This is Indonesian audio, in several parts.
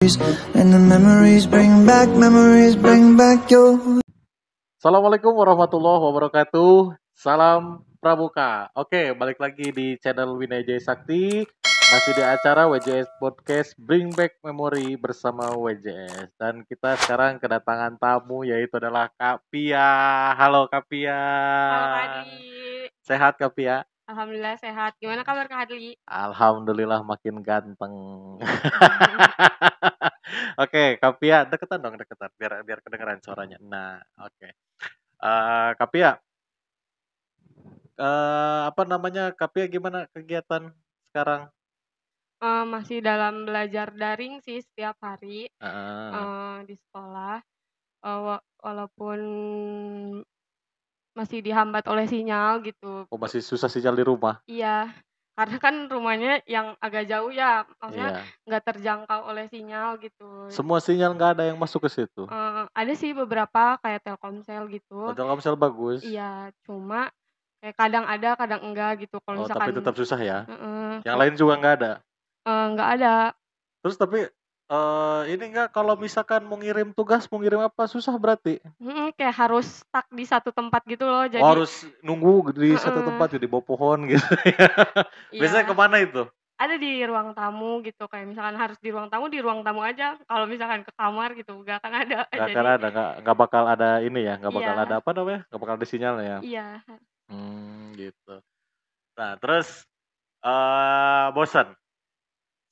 And the memories bring back your. Assalamualaikum warahmatullahi wabarakatuh. Salam Pramuka. Oke, balik lagi di channel Winay Jaya Sakti. Masih di acara WJS Podcast Bring Back Memory bersama WJS. Dan kita sekarang kedatangan tamu yaitu adalah Kak Pia. Halo Kak Pia. Halo Kak Adli. Sehat Kak Pia? Alhamdulillah sehat. Gimana kabar Kak Adli? Alhamdulillah makin ganteng. Oke, Kak Pia, deketan dong, deketan biar kedengeran suaranya. Nah, oke. Kak Pia, apa namanya, Kak Pia gimana kegiatan sekarang? Masih dalam belajar daring sih setiap hari Heeh. di sekolah. Walaupun masih dihambat oleh sinyal gitu. Oh, masih susah sinyal di rumah? Iya, karena kan rumahnya yang agak jauh ya, maksudnya Iya. nggak terjangkau oleh sinyal gitu. Semua sinyal nggak ada yang masuk ke situ? Ada sih beberapa kayak Telkomsel gitu. Oh, Telkomsel bagus. Iya, cuma kayak kadang ada, kadang enggak gitu. Kalau Oh, tapi misalkan tetap susah ya? heeh, Yang lain juga nggak ada? nggak ada. Terus tapi, ini nggak kalau misalkan mau ngirim tugas, mau ngirim apa, susah berarti? Kayak harus stuck di satu tempat gitu loh, Oh, jadi harus nunggu di satu heeh, tempat ya, di bawah pohon gitu ya? Biasanya iya, kemana itu? ada di ruang tamu gitu, kayak misalkan harus di ruang tamu aja, kalau misalkan ke kamar gitu nggak akan ada. Nggak akan Jadi ada, nggak bakal ada ini ya, nggak bakal ada iya apa namanya, nggak bakal ada sinyal ya? iya, Gitu. Nah, terus, bosan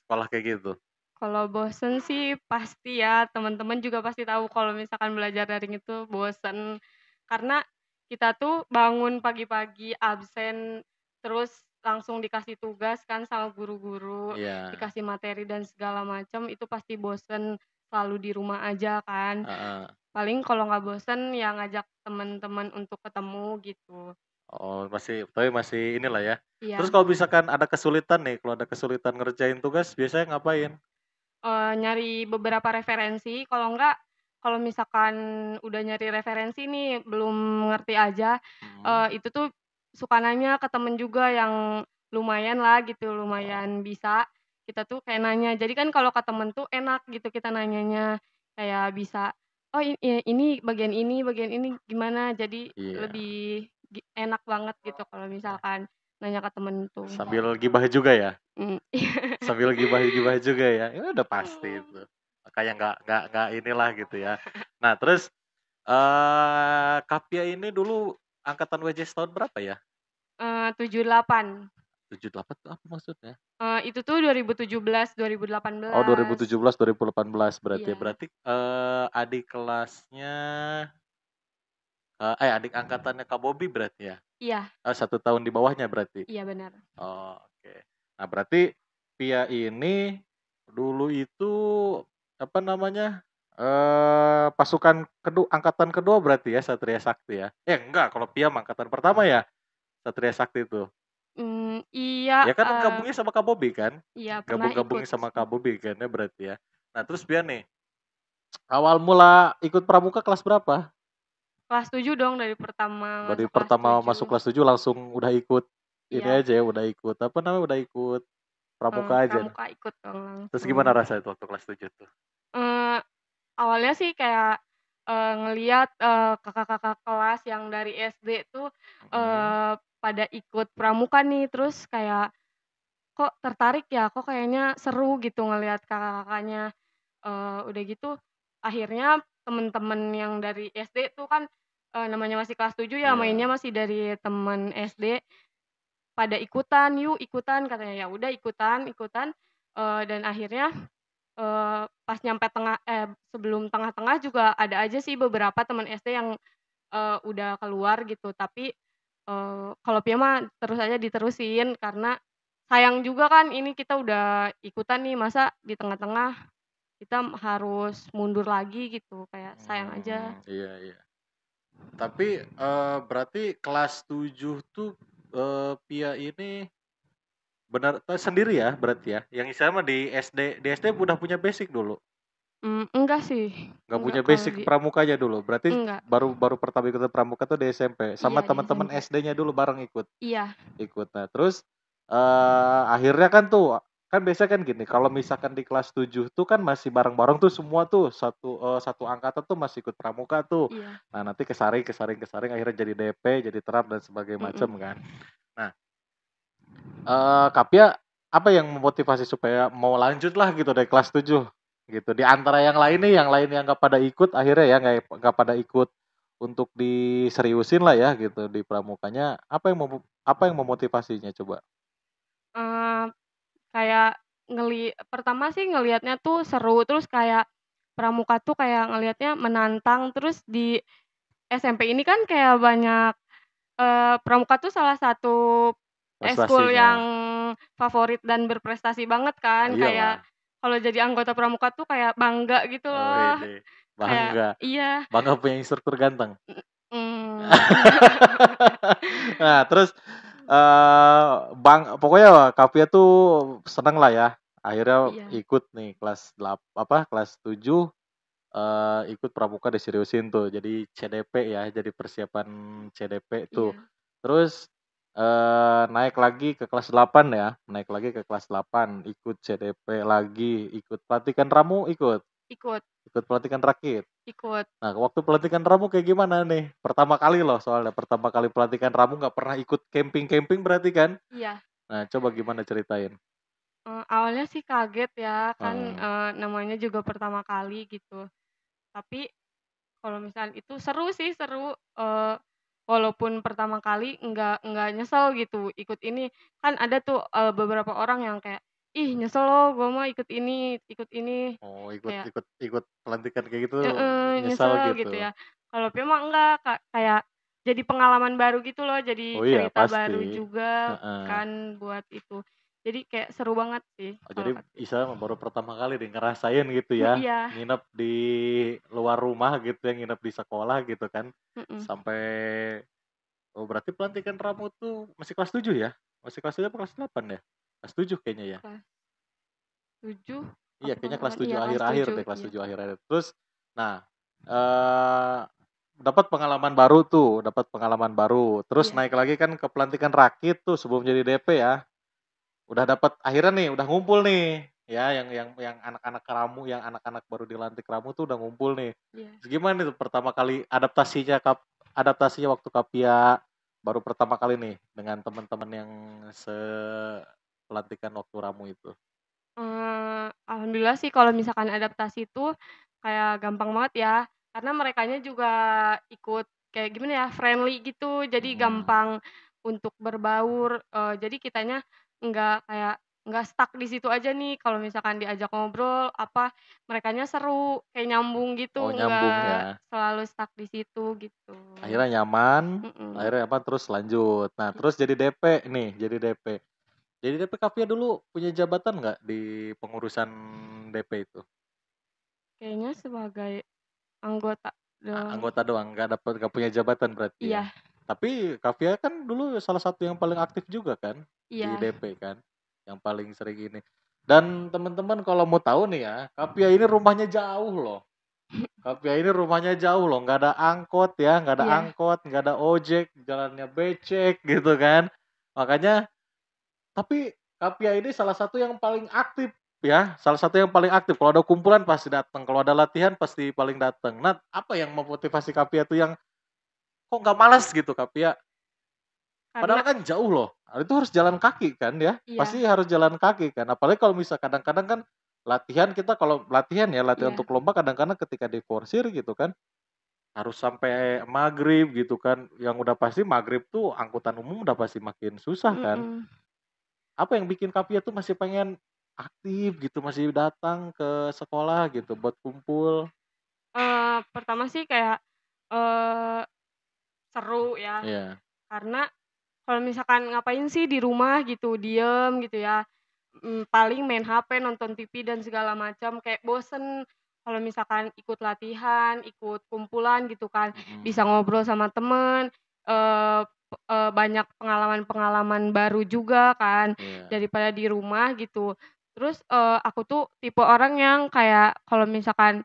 sekolah kayak gitu? kalau bosen sih pasti ya, teman-teman juga pasti tahu kalau misalkan belajar daring itu bosen. Karena kita tuh bangun pagi-pagi, absen, terus langsung dikasih tugas kan sama guru-guru, Iya, dikasih materi dan segala macam, itu pasti bosen, selalu di rumah aja kan. heeh. Paling kalau nggak bosen ya ngajak teman-teman untuk ketemu gitu. Oh, tapi masih inilah ya. Terus Iya, kalau misalkan ada kesulitan nih, kalau ada kesulitan ngerjain tugas biasanya ngapain? nyari beberapa referensi, kalau misalkan udah nyari referensi nih belum ngerti aja, Mhm. itu tuh suka nanya ke temen juga yang lumayan lah gitu, lumayan bisa, kita tuh kayak nanya. Jadi kan kalau ke temen tuh enak gitu kita nanyanya, kayak bisa, "Oh ini bagian ini gimana?" Jadi Iya, lebih enak banget gitu kalau misalkan nanya ke temen tuh. sambil gibah juga ya? Mmm, Sambil gibah-gibah juga ya? Ya udah pasti itu. Kayak nggak inilah gitu ya. Nah terus, Kapia ini dulu angkatan WJS tahun berapa ya? 78. 78 tuh apa maksudnya? Itu tuh 2017, Oh 2018. 2017, 2018 berarti ya? Iya Berarti, adik kelasnya, adik angkatannya Kak Bobby berarti ya? iya 1 tahun di bawahnya berarti? iya benar. Oh, oke. Nah, berarti Pia ini dulu itu apa namanya? Pasukan angkatan kedua berarti ya Satria Sakti ya? Enggak, kalau Pia mah angkatan pertama ya Satria Sakti itu. Iya, Ya kan gabungnya sama Kak Bobi kan? iya pernah ikut Gabungnya sama sih. Kak Bobi kan ya berarti ya. Nah, terus Pia nih, awal mula ikut pramuka kelas berapa? Kelas 7 dong, dari pertama Dari masuk kelas pertama 7. masuk kelas 7 langsung udah ikut ini Iya, aja ya, udah ikut apa namanya? Udah ikut pramuka aja. pramuka ikut dong Terus gimana langsung. rasanya tuh waktu kelas 7 tuh? Eee, Awalnya sih kayak, ngelihat, kakak-kakak kelas yang dari SD tuh, Mhm. pada ikut pramuka nih, terus kayak, kok tertarik ya, kok kayaknya seru gitu ngelihat kakak-kakaknya. Udah gitu akhirnya temen-temen yang dari SD tuh kan, namanya masih kelas 7 ya, mainnya Iya, masih dari temen SD, pada ikutan, "Yuk ikutan," katanya. Ya udah ikutan ikutan, dan akhirnya, pas nyampe sebelum tengah-tengah juga ada aja sih beberapa temen SD yang, udah keluar gitu. Tapi, kalau Pia mah terus aja diterusin, karena sayang juga kan ini kita udah ikutan nih, masa di tengah-tengah kita harus mundur lagi gitu, kayak sayang aja. iya iya. Tapi, berarti kelas 7 tuh, Pia ini benar sendiri ya berarti ya? Yang istilahnya mah di SD udah punya basic dulu? Enggak sih, Nggak enggak punya kalau basic pramukanya dulu? Berarti enggak, baru baru pertama ikut pramuka tuh di SMP? Sama iya di teman-teman SMP. SD-nya dulu bareng ikut? Iya, Ikut. Nah terus, akhirnya kan tuh kan biasa kan gini, kalau misalkan di kelas 7 tuh kan masih bareng-bareng tuh semua tuh satu angkatan tuh masih ikut pramuka tuh. Iya. Nah, nanti kesaring akhirnya jadi DP, jadi terap dan sebagainya macam Mm-mm. kan. Nah, Kapia apa yang memotivasi supaya mau lanjut lah gitu dari kelas 7 gitu. Di antara yang lain nih, yang lain yang nggak pada ikut akhirnya ya nggak pada ikut untuk diseriusin lah ya gitu di pramukanya. Apa yang memotivasinya coba? Eh, Kayak pertama sih ngelihatnya tuh seru, terus kayak pramuka tuh kayak ngelihatnya menantang, terus di SMP ini kan kayak banyak pramuka tuh salah satu eskul Prestasinya. yang favorit dan berprestasi banget Oh, kan, kayak iyalah. kalau jadi anggota pramuka tuh kayak bangga gitu Oh, loh. ini Kayak bangga. iya, Bangga punya instruktur ganteng. mhm. Nah, terus pokoknya Kapia tuh seneng lah ya. Akhirnya Iya, ikut nih kelas 7 ikut pramuka diseriusin tuh. Jadi CDP ya, jadi persiapan CDP tuh. iya, Terus naik lagi ke kelas 8 ya, naik lagi ke kelas 8, ikut CDP lagi, ikut pelatihan ramu ikut ikut pelatihan rakit. ikut. Nah, waktu pelatihan ramu kayak gimana nih? Pertama kali loh soalnya, pertama kali pelatihan ramu nggak pernah ikut camping-camping berarti kan? Iya, Nah, coba gimana ceritain? awalnya sih kaget ya kan, Heeh. namanya juga pertama kali gitu. Tapi kalau misalnya itu seru sih, seru, walaupun pertama kali nggak nyesel gitu ikut ini. Kan ada tuh, beberapa orang yang kayak, "Ih nyesel loh gua mah ikut ini," Oh, ikut kayak ikut ikut pelantikan kayak gitu nyesal nyesel gitu gitu. ya. Kalau Pio mah enggak, kayak jadi pengalaman baru gitu loh, jadi Oh iya, cerita pasti. baru juga Heeh. kan buat itu. Jadi kayak seru banget sih Oh, kalau jadi kata Isa baru pertama kali deh ngerasain gitu ya, iya, nginep di luar rumah gitu ya, nginep di sekolah gitu kan. mhm, Sampai oh berarti pelantikan ramu tuh masih kelas 7 ya? Masih kelas 7 apa kelas 8 ya? Kelas 7 kayaknya ya. kelas 7 Iya, apa kelas kayaknya kelas 8? 7 Iya kelas akhir-akhir 7 deh, kelas iya. 7 akhir-akhir. Terus, nah, dapat pengalaman baru tuh, dapat pengalaman baru. Terus Iya naik lagi kan ke pelantikan rakit tuh sebelum jadi DP ya. Udah dapat akhirnya nih, udah ngumpul nih. Ya, yang anak-anak ramu, yang anak-anak baru dilantik ramu tuh udah ngumpul nih. iya. Terus gimana tuh pertama kali adaptasinya waktu Kapia baru pertama kali nih dengan teman-teman yang pelantikan waktu ramu itu? Alhamdulillah sih kalau misalkan adaptasi itu kayak gampang banget ya, karena merekanya juga ikut kayak gimana ya, friendly gitu, jadi Mm-mm. gampang untuk berbaur, jadi kitanya nggak stuck di situ aja nih, kalau misalkan diajak ngobrol apa, merekanya seru, kayak nyambung gitu, Oh, nyambung nggak ya. selalu stuck di situ gitu. Mhm, Akhirnya nyaman terus lanjut. Nah, i terus jadi DP nih, jadi DP. Jadi DP Kavia dulu punya jabatan nggak di pengurusan DP itu? kayaknya sebagai anggota doang. Anggota doang, nggak punya jabatan berarti ya. Iya Tapi Kavia kan dulu salah satu yang paling aktif juga kan di iya DP kan, yang paling sering ini. Dan teman-teman kalau mau tahu nih ya, Kavia ini rumahnya jauh loh. Kavia ini rumahnya jauh loh, nggak ada angkot ya, iya, nggak ada ojek, jalannya becek gitu kan. Makanya, tapi Kavia ini salah satu yang paling aktif ya, salah satu yang paling aktif. Kalau ada kumpulan pasti datang, kalau ada latihan pasti paling datang. Nah, apa yang memotivasi Kavia tuh yang kok nggak malas gitu Kavia? Padahal karena kan jauh loh. Itu harus jalan kaki kan ya, iya pasti harus jalan kaki kan. Apalagi kalau misal kadang-kadang kan latihan kita kalau latihan iya. untuk lomba kadang-kadang ketika diforsir gitu kan harus sampai maghrib gitu kan, yang udah pasti maghrib tuh angkutan umum udah pasti makin susah kan. Mhm, Apa yang bikin Kapia tuh masih pengen aktif gitu, masih datang ke sekolah gitu buat kumpul? pertama sih kayak, eee, seru ya, Iya. karena kalau misalkan ngapain sih di rumah gitu, diem gitu ya, paling main HP, nonton TV dan segala macam, kayak bosen. Kalau misalkan ikut latihan, ikut kumpulan gitu kan, bisa Mhm. ngobrol sama temen, eee banyak pengalaman-pengalaman baru juga kan, Iya. daripada di rumah gitu. Terus, aku tuh tipe orang yang kayak kalau misalkan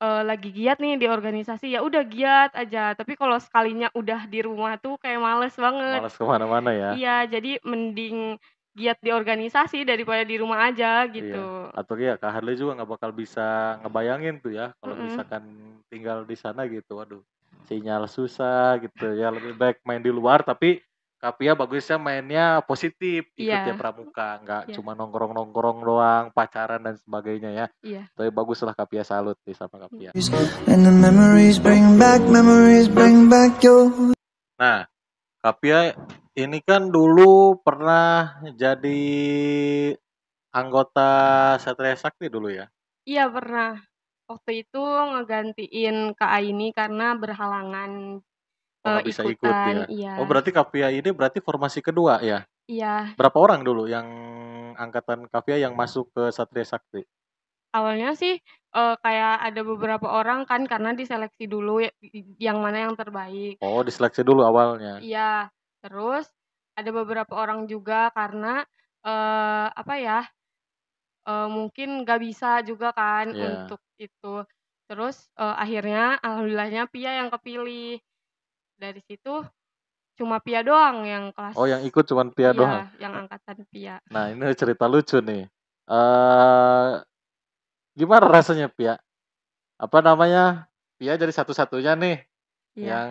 lagi giat nih di organisasi, ya udah giat aja, tapi kalau sekalinya udah di rumah tuh kayak males banget. Malas kemana mana ya? Iya, jadi mending giat di organisasi daripada di rumah aja Iya. gitu. Atau ya Kak Harley juga nggak bakal bisa ngebayangin tuh ya kalau Mhm. misalkan tinggal di sana gitu. Waduh, sinyal susah gitu ya. Lebih baik main di luar tapi Kapia bagusnya mainnya positif, ikut ya Iya, pramuka, nggak iya, cuma nongkrong-nongkrong doang, pacaran dan sebagainya ya. iya. Tapi baguslah Kapia, salut nih sama Kapia. And the memories bring back your. Nah, Kapia ini kan dulu pernah jadi anggota Satria Sakti dulu ya. Iya pernah. Waktu itu ngegantiin Kak Aini karena berhalangan Oh, nggak bisa ikut ikutan. dia. Oh, Iya, berarti Kapia ini berarti formasi kedua ya? iya. Berapa orang dulu yang angkatan Kapia yang masuk ke Satria Sakti? Awalnya sih kayak ada beberapa orang kan karena diseleksi dulu yang mana yang terbaik. Oh, diseleksi dulu awalnya. Iya, terus ada beberapa orang juga karena apa ya, mungkin nggak bisa juga kan Iya. untuk itu. Terus akhirnya alhamdulillahnya Pia yang kepilih. Dari situ cuma Pia doang yang kelas, Oh, yang ikut cuman Pia doang. iya, yang angkatan Pia. Nah, ini cerita lucu nih. Eh, gimana rasanya Pia? Apa namanya? Pia jadi satu-satunya nih Iya, yang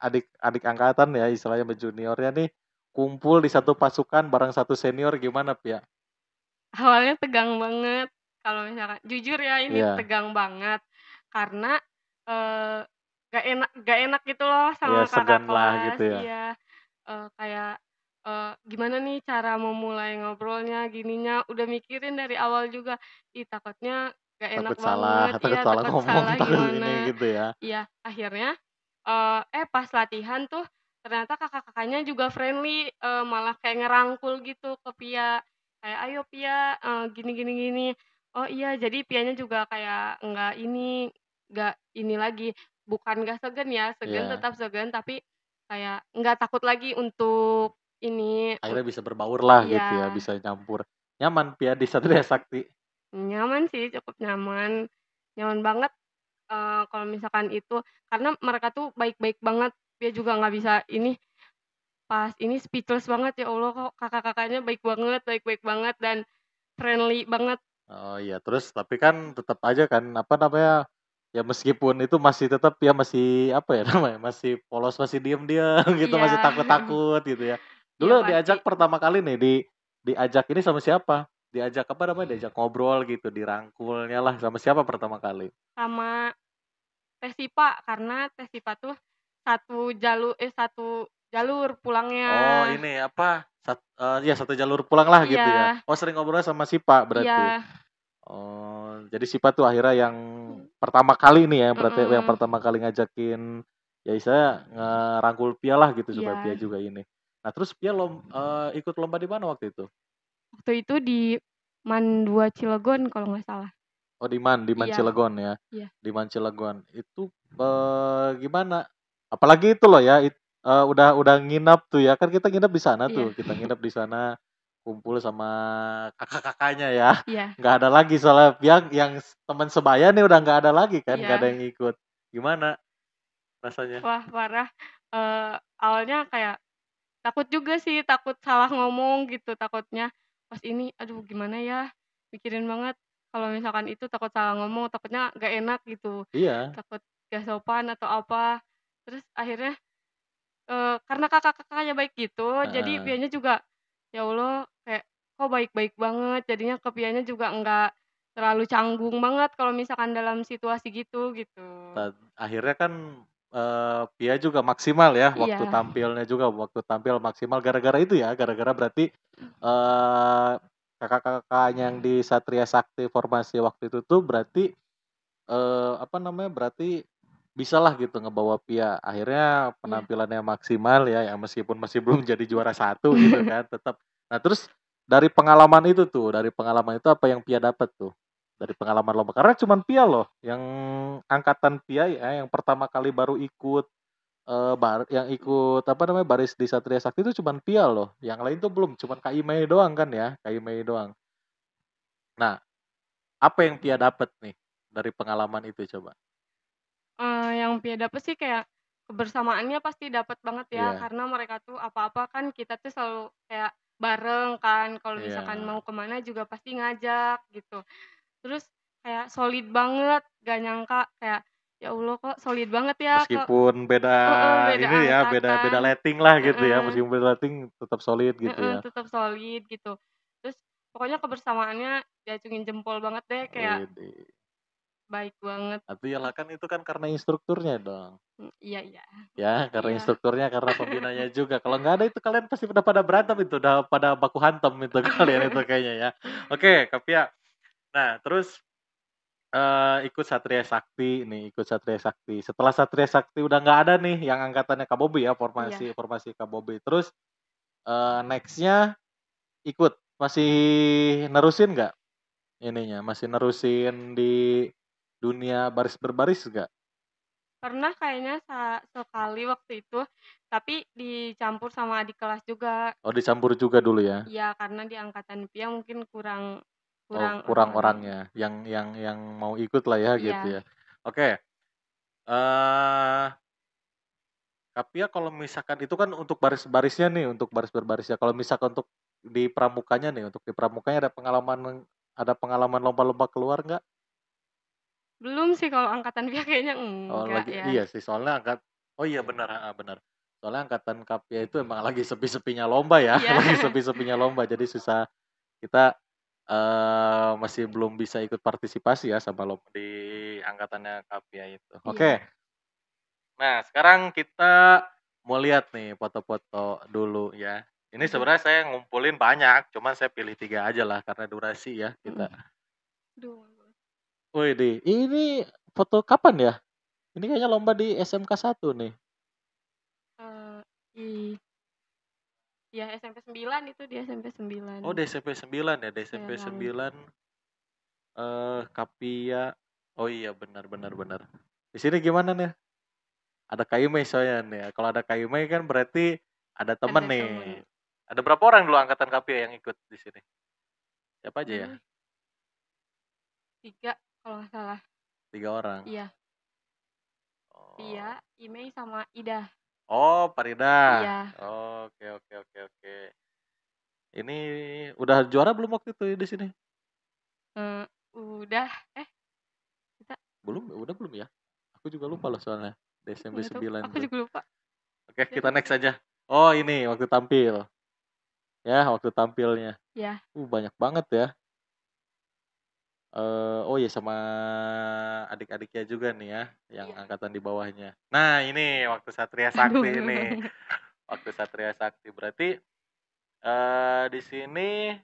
adik angkatan ya, istilahnya juniornya nih kumpul di satu pasukan bareng satu senior, gimana Pia? awalnya tegang banget kalau misalkan jujur ya ini Iya, tegang banget karena, eee, nggak enak gitu loh iya sama kakak segan lah kelas, gitu ya. iya, kayak, gimana nih cara memulai ngobrolnya, gininya, udah mikirin dari awal juga, ih takutnya nggak enak Takut salah, banget, takut iya salah takut ngomong, salah takut ini gimana. gitu ya. Iya, akhirnya, pas latihan tuh ternyata kakak-kakaknya juga friendly, malah kayak ngerangkul gitu ke Pia, kayak, "Ayo Pia, gini gini gini." Oh iya, jadi Pianya juga kayak nggak ini lagi, bukan nggak segan ya, segan Iya, tetap segan, tapi kayak nggak takut lagi untuk ini, akhirnya bisa berbaur lah gitu ya, iya, bisa nyampur. Nyaman Pia di Satria Sakti. nyaman sih, cukup nyaman. Nyaman banget, kalau misalkan itu, karena mereka tuh baik-baik banget, dia juga nggak bisa ini, pas ini speechless banget, ya Allah kok kakak-kakaknya baik-baik banget dan friendly banget. Oh iya, terus tapi kan tetap aja kan apa namanya? Ya meskipun itu masih tetap Pia masih apa ya namanya? Masih polos, masih diem-diem gitu, masih Iya, takut-takut gitu ya. iya Dulu pasti. diajak pertama kali nih diajak ini sama siapa? Diajak apa namanya? Diajak ngobrol gitu, dirangkulnya lah sama siapa pertama kali? Sama Tesipa, karena Tesipa tuh satu jalur Oh, pulangnya. ini apa, ya satu jalur pulang lah gitu ya? Iya, Oh, sering ngobrol sama Sipa berarti? iya, Oh, jadi Sipa tuh akhirnya yang pertama kali nih ya, berarti yang mhm, pertama kali ngajakin, ya istilahnya ngerangkul Pia lah gitu supaya Pia iya. juga ini. Nah terus Pia ikut lomba di mana waktu itu? Waktu itu di Man 2 Cilegon kalau nggak salah. Oh di Man Iya, Cilegon ya, iya, di Man Cilegon. Itu, gimana? Apalagi itu loh ya, udah nginep tuh ya, kan kita nginep di sana iya, tuh, kita nginep di sana, kumpul sama kakak-kakaknya ya, iya, nggak ada lagi soalnya yang teman sebaya nih udah nggak ada lagi kan, nggak ada iya. yang ikut. Gimana rasanya? Wah parah, awalnya kayak takut juga sih, takut salah ngomong gitu, takutnya pas ini, aduh gimana ya, mikirin banget kalau misalkan itu takut salah ngomong, takutnya nggak enak gitu, Iya, takut gak sopan atau apa. Terus akhirnya, karena kakak-kakaknya baik gitu, jadi heeh. Pianya juga, ya Allah kayak kok baik-baik banget, jadinya ke Pianya juga nggak terlalu canggung banget kalau misalkan dalam situasi gitu, gitu. Akhirnya kan, Pia juga maksimal ya waktu Iya, tampilnya juga, waktu tampil maksimal gara-gara itu ya, gara-gara berarti, eee, kakak-kakaknya yang di Satria Sakti formasi waktu itu tuh berarti, apa namanya, berarti bisalah gitu ngebawa Pia. Akhirnya iya. penampilannya maksimal ya, ya meskipun masih belum jadi juara satu gitu kan, tetap. Nah terus dari pengalaman itu apa yang Pia dapat tuh? Dari pengalaman lomba? Karena cuman Pia loh yang angkatan Pia ya, yang pertama kali baru ikut, yang ikut apa namanya, baris di Satria Sakti itu cuman Pia loh, yang lain tuh belum, cuman Kak Imei doang kan ya, Kak Imei doang. Nah, apa yang Pia dapat nih dari pengalaman itu coba? Yang Pia dapet sih kayak kebersamaannya pasti dapat banget ya, Iya, karena mereka tuh apa-apa kan kita tuh selalu kayak bareng kan, kalau misalkan Iya. mau kemana juga pasti ngajak gitu. Terus kayak solid banget, gak nyangka kayak, ya Allah kok solid banget ya, kok Meskipun beda beda ini ya, beda angkatan, letting lah gitu ya, heeh, meskipun beda letting tetap solid gitu ya. tetep solid gitu. Terus pokoknya kebersamaannya diacungin jempol banget deh, kayak Widih. baik banget. Atau ya lah kan itu kan karena instrukturnya dong. Iya iya. Ya, karena Iya. instrukturnya, karena pembinanya juga. Kalau nggak ada itu kalian pasti udah pada berantem itu, udah pada baku hantam itu kalian itu kayaknya ya. Oke, Kapia. Nah, terus ikut Satria Sakti nih, ikut Satria Sakti. Setelah Satria Sakti udah nggak ada nih yang angkatannya Kabobi ya, Iya. formasi Kabobi. Terus next-nya ikut, masih nerusin nggak ininya? Masih nerusin di dunia baris berbaris nggak? Pernah kayaknya sekali waktu itu, tapi dicampur sama adik kelas juga. Oh, dicampur juga dulu ya? Iya, karena di angkatan IPA mungkin kurang Oh, kurang kurang orangnya, yang mau ikut lah ya gitu iya. ya. Oke, eh Kapia kalau misalkan itu kan untuk baris-barisnya nih, untuk baris berbarisnya. Kalau misalkan untuk di pramukanya nih, untuk di pramukanya ada pengalaman lomba-lomba keluar nggak? Belum sih kalau angkatan IPA kayaknya Oh, enggak lagi ya. iya sih, soalnya oh iya benar, benar. Soalnya angkatan Kapia itu emang lagi sepi-sepinya lomba ya, Iya. lagi sepi-sepinya lomba, jadi susah kita masih belum bisa ikut partisipasi ya sama lomba di angkatannya Kapia itu. Iya. Oke. Nah, sekarang kita mau lihat nih foto-foto dulu ya. Ini Aduh. sebenarnya saya ngumpulin banyak, cuman saya pilih 3 aja lah karena durasi ya kita. Aduh. Widih, ini foto kapan ya? Ini kayaknya lomba di SMK 1 nih. Eh, i ya SMP 9 itu di SMP 9. Oh, di SMP 9 ya, di Saya SMP lalu. 9 Kapia. Oh iya, benar benar benar. Di sini gimana nih? Ada Kak Imei soalnya nih. Kalau ada Kak Imei kan berarti ada temen Ada nih. temen. Ada berapa orang dulu angkatan Kapia yang ikut di sini? Siapa aja ya? 3 kalau nggak salah. 3 orang. Iya, Oh, Tia, Imei sama Ida. oh Farida. Iya. Oke oke oke oke. Ini udah juara belum waktu itu di sini? Eh, udah kita Belum, udah belum ya? Aku juga lupa loh soalnya. Di SMP nggak tahu, 9 aku tuh. juga lupa. Oke, Udah kita deh. next aja. Oh, ini waktu tampil. Ya, waktu tampilnya. Ya. Banyak banget ya. Oh ya sama adik-adiknya juga nih ya, yang Iya. angkatan di bawahnya. Nah, ini waktu Satria Aduh. Sakti ini. Waktu Satria Sakti berarti di sini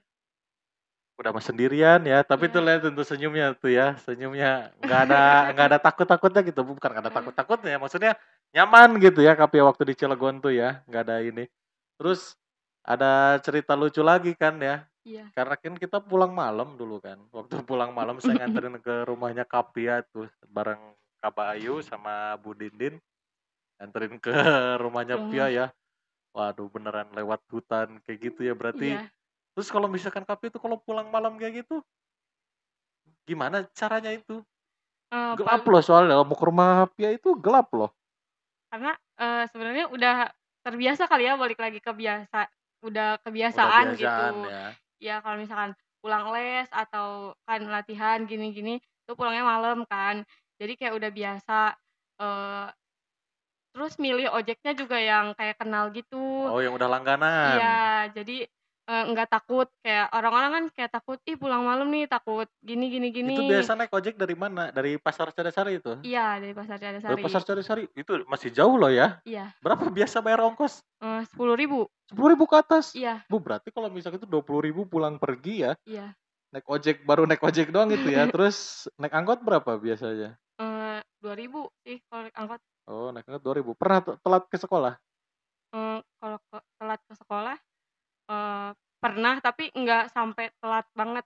udah mas sendirian ya, tapi tuh Iya. lihat tentu senyumnya tuh ya, senyumnya nggak ada takut-takutnya gitu, bukan nggak ada takut-takutnya, maksudnya nyaman gitu ya Kapia waktu di Cilegon tuh ya, nggak ada ini. Terus ada cerita lucu lagi kan ya, Iya. karena kan kita pulang malam dulu kan, waktu pulang malam saya nganterin ke rumahnya Kapia tuh bareng Kak Bayu sama Bu Dindin, nganterin ke rumahnya Pia Rumah. ya. Waduh beneran lewat hutan kayak gitu ya berarti. Iya. Terus kalau misalkan Kapia tuh kalau pulang malam kayak gitu, gimana caranya itu? Gelap Pal loh soalnya, mau ke rumah Pia itu gelap loh. karena, sebenarnya udah terbiasa kali ya, balik lagi udah Udah kebiasaan biasaan gitu. ya. Ya kalau misalkan pulang les atau kan latihan gini-gini, tuh pulangnya malam kan. Jadi kayak udah biasa, eee, terus milih ojeknya juga yang kayak kenal gitu. Oh yang udah langganan. Iya, jadi, nggak takut kayak orang-orang kan kayak takut, "Ih pulang malam nih, takut gini gini Itu gini." biasa naik ojek dari mana? Dari Pasar Cadasari itu? Iya, dari Pasar Dari Cadasari. Pasar Cadasari itu masih jauh loh ya. Iya, Berapa biasa bayar ongkos? 10.000. 10.000 ke atas. Iya Berarti kalau misalnya itu 20.000 pulang pergi ya. iya. Naik ojek, baru naik ojek doang itu ya. Terus naik angkot berapa biasanya? 2.000 sih kalau naik angkot. Oh, naik angkot 2.000. Pernah telat ke sekolah? Kalau telat ke sekolah, eee, pernah tapi nggak sampai telat banget.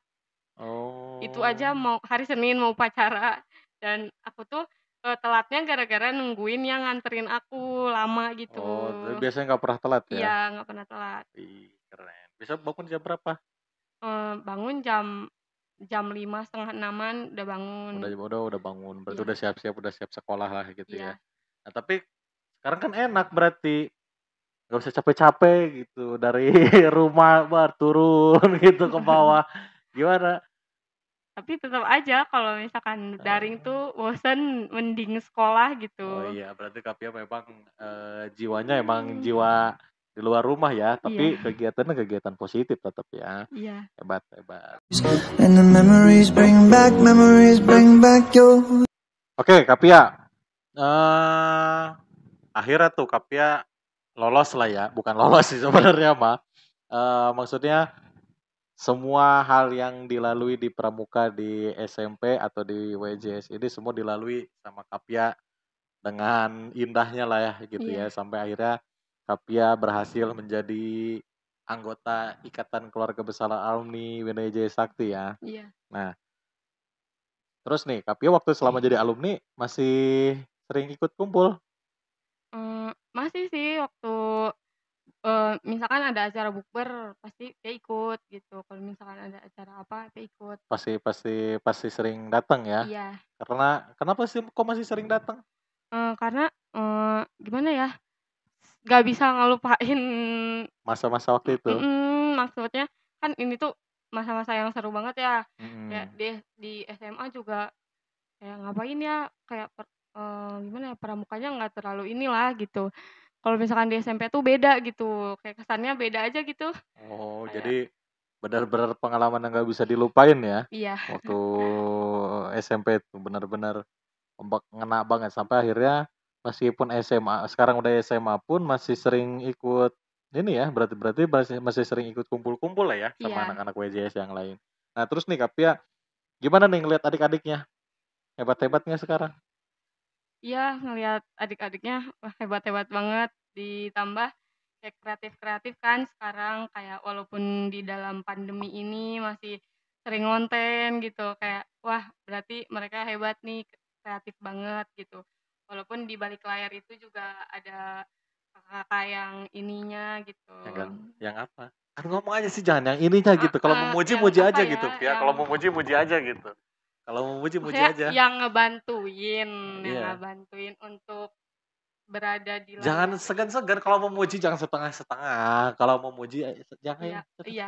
Itu aja Oh. mau hari Senin mau upacara dan aku tuh, telatnya gara-gara nungguin yang nganterin aku lama gitu. Oh, tapi biasanya nggak pernah telat ya? Iya, nggak pernah telat. Ih, keren. Bisa bangun jam berapa? Bangun jam jam 5 setengah enaman udah bangun. Udah bangun. Berarti Iya udah siap sekolah lah gitu ya. iya. Nah, tapi sekarang kan enak berarti nggak usah capek-capek gitu dari rumah turun gitu ke bawah. Gimana? Tapi tetap aja kalau misalkan daring tuh bosen, mending sekolah Oh gitu. iya, berarti Kapia memang jiwanya emang jiwa di luar rumah ya, Iya, tapi kegiatannya kegiatan positif tetap ya. iya. Hebat, hebat. And the memories bring back your. Oke, Kapia. eh akhirnya tuh Kapia lolos lah ya, bukan lolos sih sebenarnya mah. Maksudnya semua hal yang dilalui di pramuka di SMP atau di WJS ini semua dilalui sama Kapia dengan indahnya lah ya gitu ya Iya, sampai akhirnya Kapia berhasil menjadi anggota Ikatan Keluarga Besar Alumni WNJ Sakti ya. iya. Nah, terus nih Kapia waktu selama jadi alumni masih sering ikut kumpul, Masih sih waktu, misalkan ada acara bukber pasti dia ikut gitu, kalau misalkan ada acara apa dia ikut. pasti pasti pasti sering datang ya. Iya, Karena kenapa sih kok masih sering datang? karena, gimana ya, nggak bisa ngelupain Masa-masa waktu itu. maksudnya kan ini tuh masa-masa yang seru banget ya, kayak Mm-mm. di SMA juga kayak ngapain ya, kayak gimana ya, pramukanya nggak terlalu inilah gitu. Kalau misalkan di SMP tuh beda gitu, kayak kesannya beda aja gitu, Oh, kayak jadi benar-benar pengalaman yang nggak bisa dilupain ya. iya Waktu SMP itu benar-benar ngena banget sampai akhirnya meskipun SMA sekarang udah SMA pun masih sering ikut ini ya berarti berarti masih masih sering ikut kumpul-kumpul lah ya sama iya anak-anak WJS yang lain. Nah terus nih Kapia gimana nih ngeliat adik-adiknya hebat-hebatnya sekarang? iya ngelihat adik-adiknya, wah hebat-hebat banget, ditambah kayak kreatif-kreatif kan sekarang, kayak walaupun di dalam pandemi ini masih sering ngonten gitu, kayak wah berarti mereka hebat nih, kreatif banget gitu. Walaupun di balik layar itu juga ada kakak-kakak yang ininya gitu. Yang apa? Kan ngomong aja sih jangan yang ininya gitu. Kalau memuji Yang muji apa aja ya, gitu ya. yang Kalau memuji muji aja gitu. Kalau memuji muji maksudnya aja. yang Iya. ngebantuin untuk berada di Jangan layar itu. segan-segan kalau memuji jangan setengah-setengah. Kalau memuji jangan Iya, ya. iya.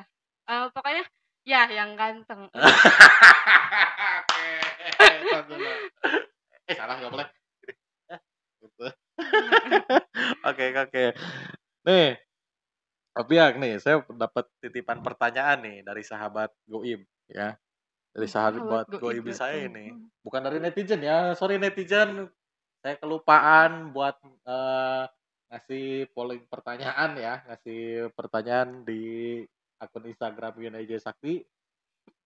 Pokoknya ya yang ganteng, udah. Oke. Salah nggak boleh. Eh, gitu. Oke, oke. Nih, Biak nih, saya dapat titipan pertanyaan nih dari sahabat Goib ya. Dari Sahabat sahabat goib Goib saya tuh. ini. Bukan dari netizen ya. Sorry netizen, saya kelupaan buat ngasih polling pertanyaan ya, ngasih pertanyaan di akun Instagram Yunajaya Sakti.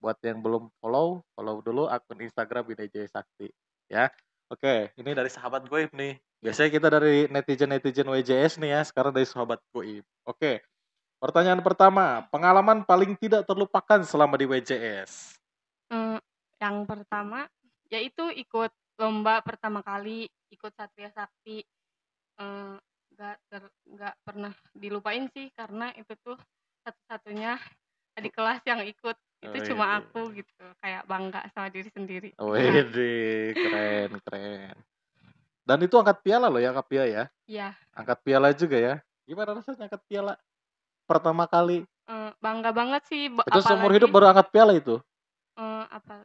Buat yang belum follow, follow dulu akun Instagram Yunajaya Sakti ya. Oke, ini dari sahabat Goib nih. Ya. Biasanya kita dari netizen-netizen WJS nih ya, sekarang dari sahabat Goib. Oke, pertanyaan pertama, pengalaman paling tidak terlupakan selama di WJS. Yang pertama yaitu ikut lomba pertama kali, ikut Satria Sakti, eee, nggak pernah dilupain sih karena itu tuh satu-satunya adik kelas yang ikut, itu cuma Wede, aku gitu, kayak bangga sama diri sendiri. wede, keren, keren. Dan itu angkat piala loh ya, Kak Pia ya. Iya, Angkat piala juga ya. Gimana rasanya angkat piala pertama kali? bangga banget sih Itu seumur hidup apalagi, baru angkat piala itu. apa,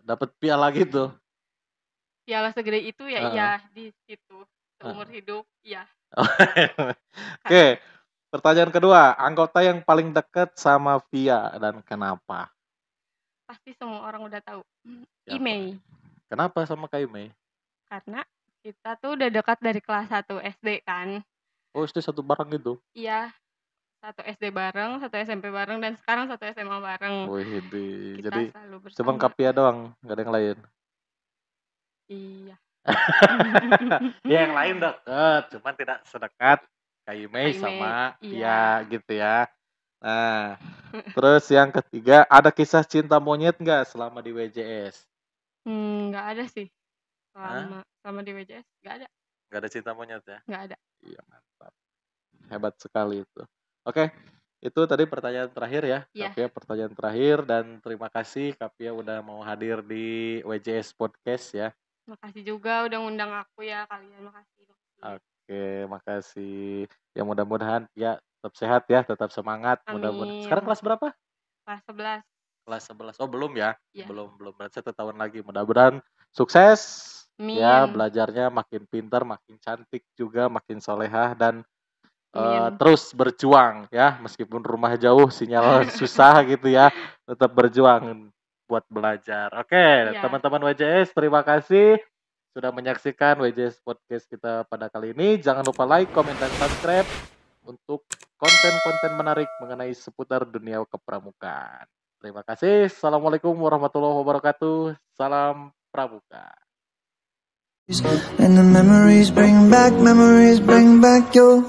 Dapat piala gitu. piala segede itu ya iya, Heeh. di situ, seumur Heeh. hidup, iya. Oke, pertanyaan kedua, anggota yang paling dekat sama Via dan kenapa? Pasti semua orang udah tahu, Siapa? Imei, Kenapa sama Kak Imei? karena kita tuh udah dekat dari kelas 1 SD kan. Oh, itu satu barang gitu. Iya, satu SD bareng, satu SMP bareng, dan sekarang satu SMA bareng. Wih, jadi Kita selalu cuman bersama. Kak Pia doang, nggak ada yang lain. Iya. Ya yang lain deket, cuman tidak sedekat Kak Kak Imei Imei, sama iya. Pia gitu ya. Nah, terus yang ketiga, ada kisah cinta monyet nggak selama di WJS? Nggak ada sih, Hah? selama di WJS, nggak ada, Nggak ada cinta monyet ya? nggak ada. Iya, mantap. Hebat sekali itu. Oke, itu tadi pertanyaan terakhir ya, Iya, Kapia pertanyaan terakhir dan terima kasih Kapia udah mau hadir di WJS Podcast ya. makasih juga udah ngundang aku ya kalian, makasih. Oke. Oke, makasih. Ya mudah-mudahan ya tetap sehat ya, tetap semangat. Mudah-mudahan. Sekarang Amin. kelas berapa? Kelas 11. Kelas 11. Oh, belum ya? Ya. Belum. Berarti 1 tahun lagi. Mudah-mudahan sukses ya, Amin. belajarnya makin pintar, makin cantik juga, makin solehah dan Amin. terus berjuang ya, meskipun rumah jauh, sinyal susah gitu ya, tetap berjuang buat belajar. Oke, Iya. teman-teman WJS, terima kasih sudah menyaksikan WJS Podcast kita pada kali ini. Jangan lupa like, comment, dan subscribe untuk konten-konten menarik mengenai seputar dunia kepramukaan. Terima kasih. Assalamualaikum warahmatullahi wabarakatuh. Salam Pramuka. And the memories bring back your